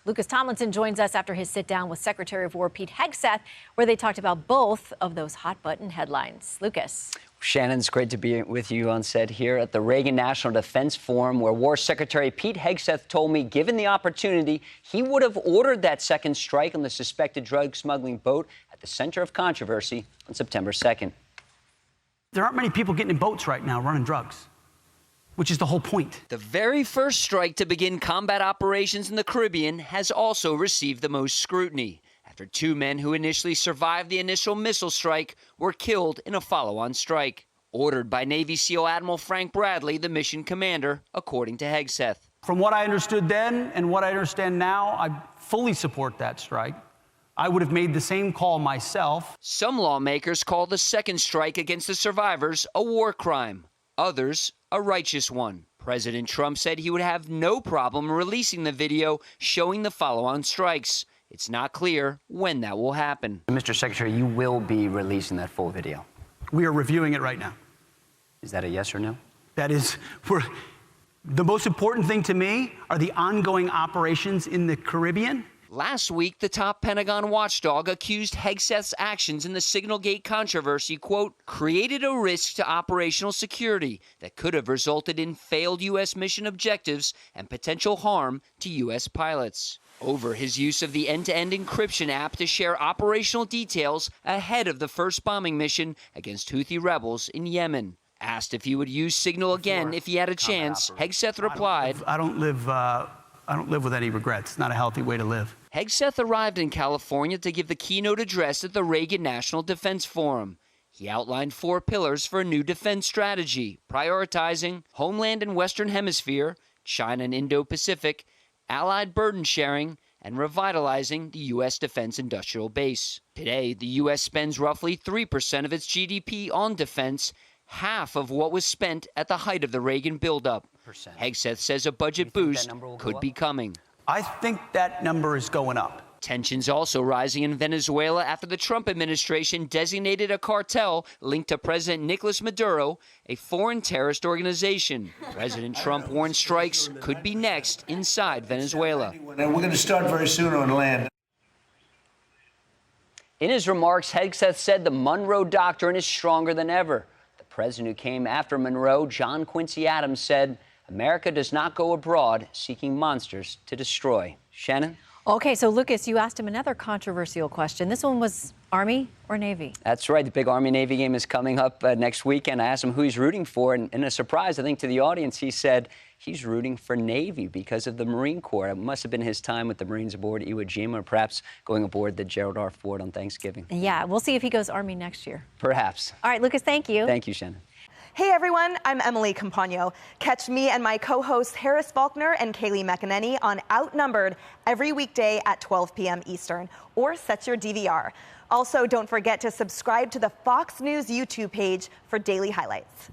Lucas Tomlinson joins us after his sit-down with Secretary of War Pete Hegseth, where they talked about both of those hot-button headlines. Lucas. Shannon, it's great to be with you on set here at the Reagan National Defense Forum, where War Secretary Pete Hegseth told me, given the opportunity, he would have ordered that second strike on the suspected drug smuggling boat at the center of controversy on September 2nd. There aren't many people getting in boats right now running drugs, which is the whole point. The very first strike to begin combat operations in the Caribbean has also received the most scrutiny, after two men who initially survived the initial missile strike were killed in a follow-on strike. Ordered by Navy SEAL Admiral Frank Bradley, the mission commander, according to Hegseth. From what I understood then and what I understand now, I fully support that strike. I would have made the same call myself. Some lawmakers call the second strike against the survivors a war crime. Others, a righteous one. President Trump said he would have no problem releasing the video showing the follow-on strikes. It's not clear when that will happen. Mr. Secretary, you will be releasing that full video. We are reviewing it right now. Is that a yes or no? That is, the most important thing to me are the ongoing operations in the Caribbean. Last week, the top Pentagon watchdog accused Hegseth's actions in the Signalgate controversy, quote, created a risk to operational security that could have resulted in failed U.S. mission objectives and potential harm to U.S. pilots. Over his use of the end-to-end encryption app to share operational details ahead of the first bombing mission against Houthi rebels in Yemen. Asked if he would use Signal again if he had a chance, Hegseth replied, I don't live with any regrets. It's not a healthy way to live. Hegseth arrived in California to give the keynote address at the Reagan National Defense Forum. He outlined 4 pillars for a new defense strategy, prioritizing homeland and Western Hemisphere, China and Indo-Pacific, allied burden sharing, and revitalizing the U.S. defense industrial base. Today, the U.S. spends roughly 3% of its GDP on defense, half of what was spent at the height of the Reagan buildup. Hegseth says a budget boost could be coming. I think that number is going up. Tensions also rising in Venezuela after the Trump administration designated a cartel linked to President Nicolas Maduro a foreign terrorist organization. President Trump warned strikes could be next inside Venezuela. And we're going to start very soon on land. In his remarks, Hegseth said the Monroe Doctrine is stronger than ever. The president who came after Monroe, John Quincy Adams, said, America does not go abroad seeking monsters to destroy. Shannon? Okay, so Lucas, you asked him another controversial question. This one was Army or Navy? That's right. The big Army-Navy game is coming up next weekend. I asked him who he's rooting for, and in a surprise, I think, to the audience, he said he's rooting for Navy because of the Marine Corps. It must have been his time with the Marines aboard Iwo Jima, or perhaps going aboard the Gerald R. Ford on Thanksgiving. Yeah, we'll see if he goes Army next year. Perhaps. All right, Lucas, thank you. Thank you, Shannon. Hey everyone, I'm Emily Campagno. Catch me and my co-hosts Harris Faulkner and Kaylee McEnany on Outnumbered every weekday at 12 p.m. Eastern, or set your DVR. Also, don't forget to subscribe to the Fox News YouTube page for daily highlights.